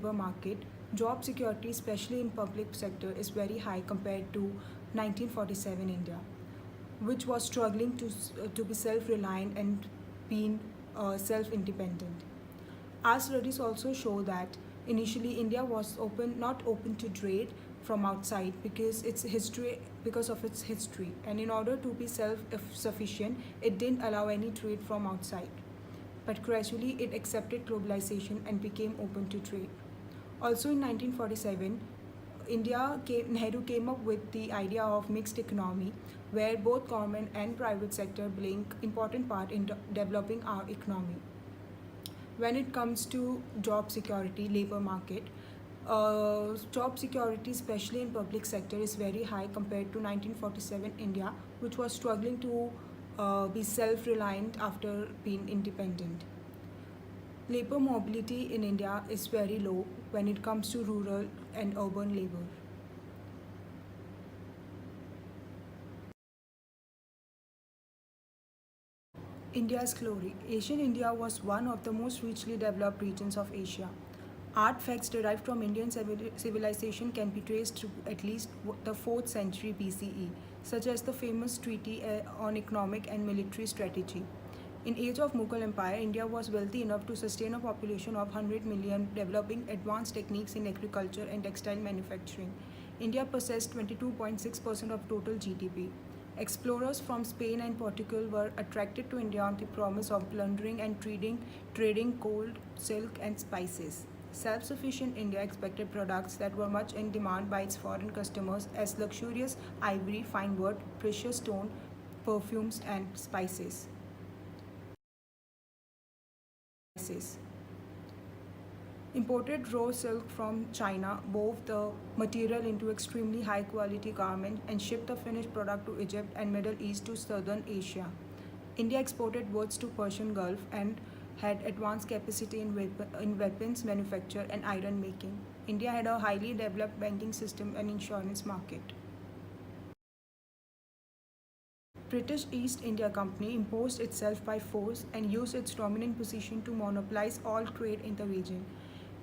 labor market, job security, especially in public sector, is very high compared to 1947 India, which was struggling to be self-reliant and being self-independent. Our studies also show that initially India was not open to trade from outside because of its history, and in order to be self-sufficient, it didn't allow any trade from outside. But gradually, it accepted globalization and became open to trade. Also, in 1947, Nehru came up with the idea of mixed economy, where both government and private sector play important part in developing our economy. When it comes to job security, labor market, job security, especially in public sector, is very high compared to 1947 India, which was struggling to be self-reliant after being independent. Labor mobility in India is very low when it comes to rural and urban labor. India's glory. Asian India was one of the most richly developed regions of Asia. Artifacts derived from Indian civilization can be traced to at least the 4th century BCE, such as the famous treaty on economic and military strategy. In age of Mughal Empire, India was wealthy enough to sustain a population of 100 million, developing advanced techniques in agriculture and textile manufacturing. India possessed 22.6% of total GDP. Explorers from Spain and Portugal were attracted to India on the promise of plundering and trading gold, silk, and spices. Self-sufficient India expected products that were much in demand by its foreign customers as luxurious ivory, fine wood, precious stone, perfumes, and spices. Imported raw silk from China wove the material into extremely high quality garment and shipped the finished product to Egypt and Middle East to southern Asia. India exported goods to Persian Gulf and had advanced capacity in weapons manufacture and iron making. India had a highly developed banking system and insurance market. British East India Company imposed itself by force and used its dominant position to monopolize all trade in the region.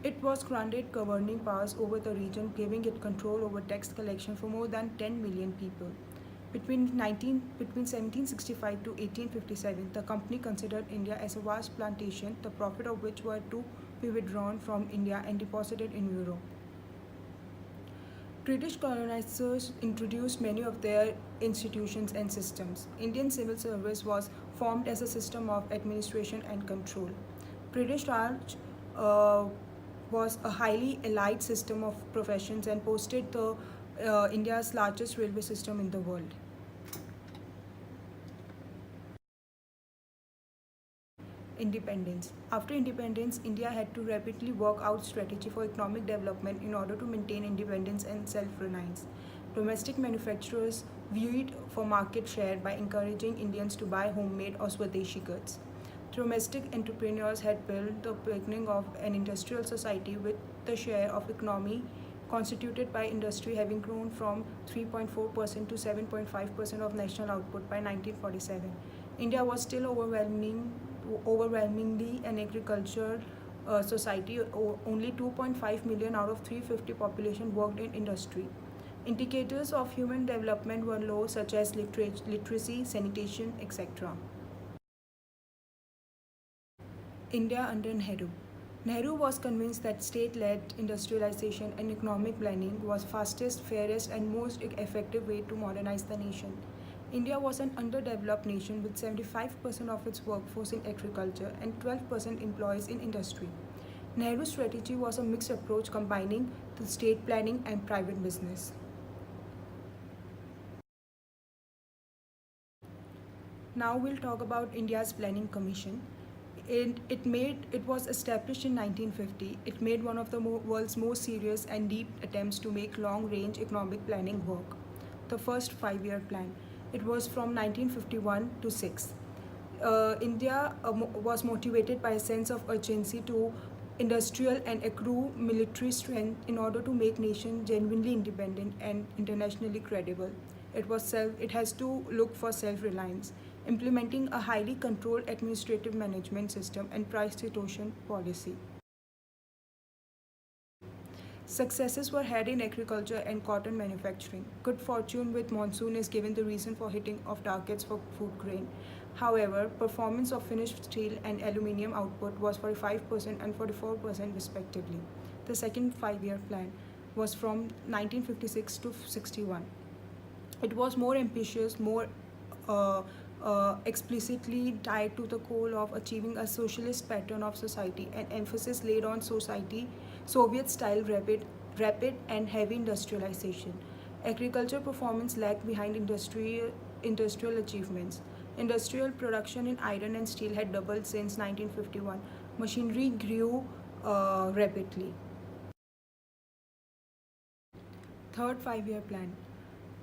It was granted governing powers over the region, giving it control over tax collection for more than 10 million people. Between 1765 to 1857, the company considered India as a vast plantation, the profit of which were to be withdrawn from India and deposited in Europe. British colonizers introduced many of their institutions and systems. Indian civil service was formed as a system of administration and control. British Raj was a highly allied system of professions and posted the India's largest railway system in the world. Independence. After independence, India had to rapidly work out strategy for economic development in order to maintain independence and self-reliance. Domestic manufacturers viewed for market share by encouraging Indians to buy homemade or Swadeshi goods. Domestic entrepreneurs had built the beginning of an industrial society with the share of economy constituted by industry having grown from 3.4% to 7.5% of national output by 1947. India was still overwhelmingly an agricultural society. Only 2.5 million out of 350 population worked in industry. Indicators of human development were low, such as literacy, sanitation, etc. India under Nehru. Nehru was convinced that state-led industrialization and economic planning was fastest, fairest, and most effective way to modernize the nation. India was an underdeveloped nation with 75% of its workforce in agriculture and 12% employees in industry. Nehru's strategy was a mixed approach combining the state planning and private business. Now we'll talk about India's Planning Commission. It was established in 1950. It made one of the world's most serious and deep attempts to make long-range economic planning work. The first five-year plan. It was from 1951 to 6. India was motivated by a sense of urgency to industrial and accrue military strength in order to make nation genuinely independent and internationally credible. It has to look for self-reliance, implementing a highly controlled administrative management system and price situation policy. Successes were had in agriculture and cotton manufacturing. Good fortune with monsoon is given the reason for hitting of targets for food grain. However, performance of finished steel and aluminium output was 45% and 44% respectively. The second 5-year plan was from 1956 to 61. It was more ambitious, more uh, explicitly tied to the goal of achieving a socialist pattern of society, and emphasis laid on society, Soviet-style rapid and heavy industrialization. Agriculture performance lagged behind industrial achievements. Industrial production in iron and steel had doubled since 1951. Machinery grew rapidly. Third 5-year plan.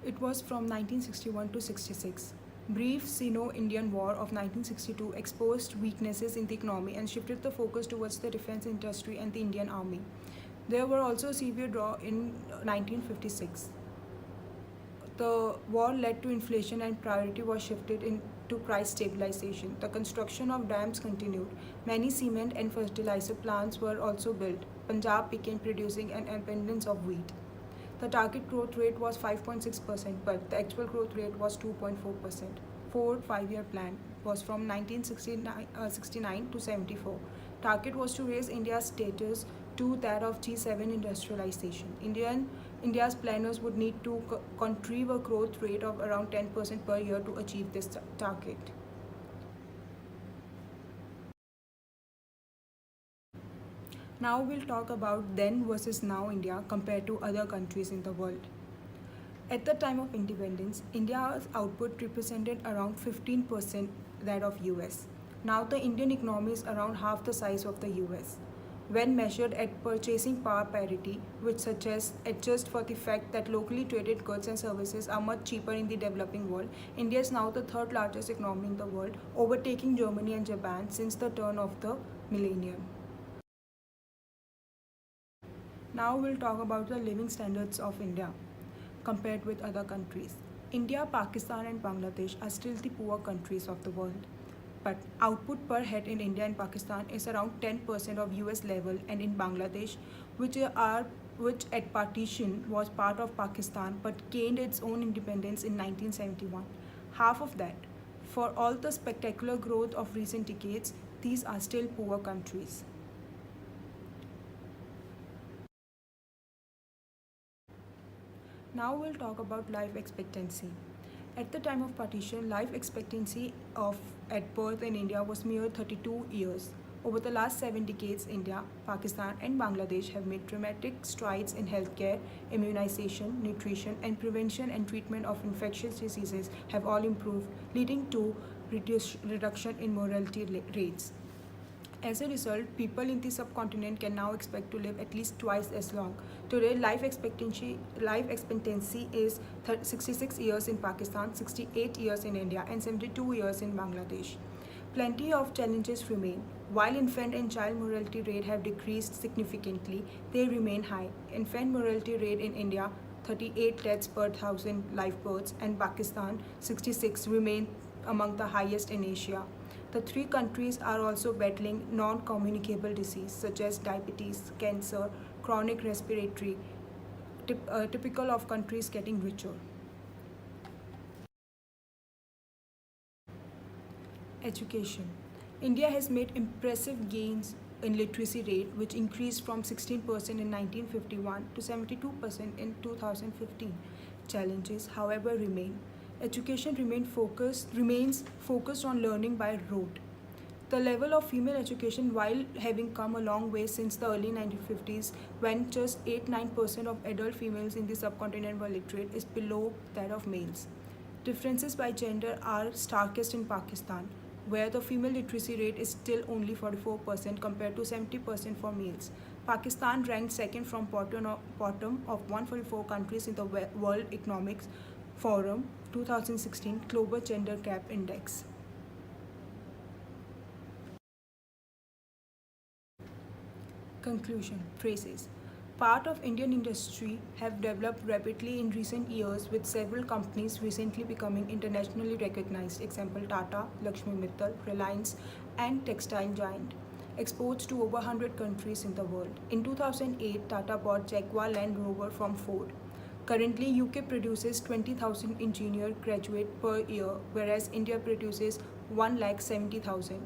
It was from 1961 to 66. Brief Sino-Indian War of 1962 exposed weaknesses in the economy and shifted the focus towards the defense industry and the Indian Army. There were also severe drought in 1956. The war led to inflation and priority was shifted into price stabilization. The construction of dams continued. Many cement and fertilizer plants were also built. Punjab began producing an abundance of wheat. The target growth rate was 5.6%, but the actual growth rate was 2.4%. Fourth 5-year plan was from 1969 to 74. Target was to raise India's status to that of G7 industrialization. India's planners would need to contrive a growth rate of around 10% per year to achieve this target. Now we'll talk about then versus now India compared to other countries in the world. At the time of independence, India's output represented around 15% that of US. Now the Indian economy is around half the size of the US. When measured at purchasing power parity, which suggests adjust for the fact that locally traded goods and services are much cheaper in the developing world, India is now the third largest economy in the world, overtaking Germany and Japan since the turn of the millennium. Now we'll talk about the living standards of India compared with other countries. India, Pakistan and Bangladesh are still the poor countries of the world. But output per head in India and Pakistan is around 10% of US level, and in Bangladesh, which at partition was part of Pakistan but gained its own independence in 1971. Half of that. For all the spectacular growth of recent decades, these are still poor countries. Now we'll talk about life expectancy. At the time of partition, life expectancy of at birth in India was mere 32 years. Over the last 7 decades, India, Pakistan, and Bangladesh have made dramatic strides in healthcare, immunization, nutrition, and prevention and treatment of infectious diseases have all improved, leading to reduction in mortality rates. As a result, people in the subcontinent can now expect to live at least twice as long. Today, life expectancy is 66 years in Pakistan, 68 years in India, and 72 years in Bangladesh. Plenty of challenges remain. While infant and child mortality rate have decreased significantly, they remain high. Infant mortality rate in India 38 deaths per thousand live births, and Pakistan 66 remain among the highest in Asia. The three countries are also battling non-communicable disease such as diabetes, cancer, chronic respiratory, typical of countries getting richer. Education. India has made impressive gains in literacy rate, which increased from 16% in 1951 to 72% in 2015. Challenges, however, remain. Education remains focused on learning by rote. The level of female education, while having come a long way since the early 1950s, when just 8-9% of adult females in the subcontinent were literate, is below that of males. Differences by gender are starkest in Pakistan, where the female literacy rate is still only 44% compared to 70% for males. Pakistan ranked second from bottom of 144 countries in the World Economic Forum 2016 Global Gender Gap Index. Conclusion. Traces. Part of Indian industry have developed rapidly in recent years, with several companies recently becoming internationally recognized. Example: Tata, Lakshmi Mittal, Reliance, and textile giant. exports to over 100 countries in the world. In 2008, Tata bought Jaguar Land Rover from Ford. Currently, UK produces 20,000 engineer graduate per year, whereas India produces 1,70,000.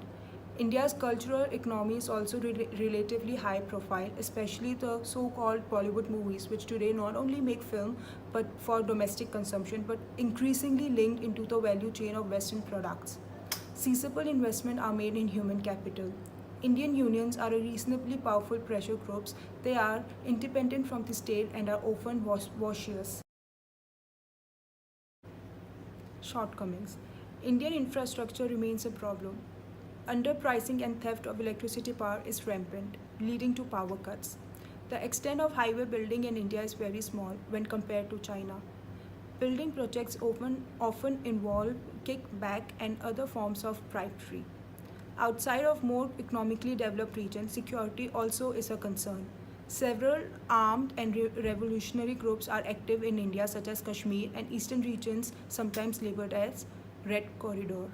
India's cultural economy is also relatively high profile, especially the so-called Bollywood movies, which today not only make film but for domestic consumption, but increasingly linked into the value chain of Western products. Sizable investments are made in human capital. Indian unions are a reasonably powerful pressure groups. They are independent from the state and are often vocious. Shortcomings. Indian infrastructure remains a problem. Underpricing and theft of electricity power is rampant, leading to power cuts. The extent of highway building in India is very small when compared to China. Building projects often involve kickback and other forms of bribery. Outside of more economically developed regions, security also is a concern. Several armed and revolutionary groups are active in India, such as Kashmir and eastern regions, sometimes labeled as Red Corridor.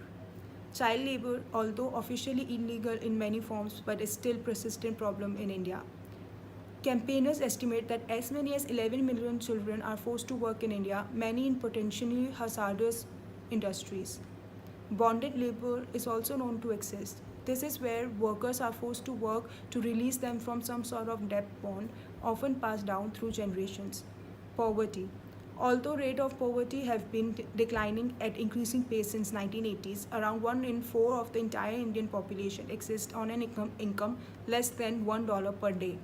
Child labor, although officially illegal in many forms, but is still a persistent problem in India. Campaigners estimate that as many as 11 million children are forced to work in India, many in potentially hazardous industries. Bonded labor is also known to exist. This is where workers are forced to work to release them from some sort of debt bond, often passed down through generations. Poverty. Although rate of poverty have been declining at increasing pace since 1980s, around 1 in 4 of the entire Indian population exists on an income less than $1 per day.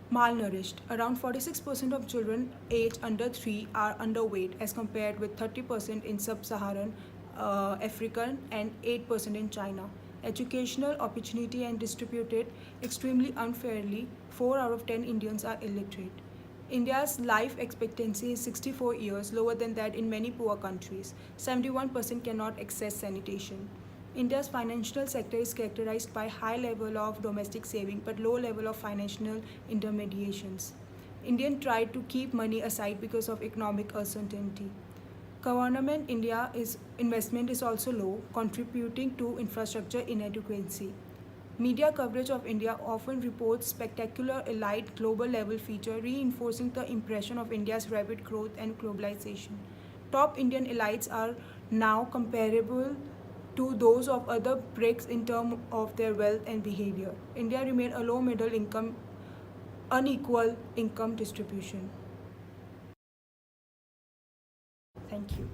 Malnourished. Around 46% of children aged under 3 are underweight as compared with 30% in sub-Saharan Africa and 8% in China. Educational opportunity and distributed extremely unfairly. 4 out of 10 Indians are illiterate. India's life expectancy is 64 years, lower than that in many poor countries. 71% cannot access sanitation. India's financial sector is characterized by high level of domestic saving but low level of financial intermediations. Indians try to keep money aside because of economic uncertainty. Government India's investment is also low, contributing to infrastructure inadequacy. Media coverage of India often reports spectacular elite global level feature, reinforcing the impression of India's rapid growth and globalization. Top Indian elites are now comparable to those of other BRICS in terms of their wealth and behavior. India remains a low middle income, unequal income distribution. Thank you.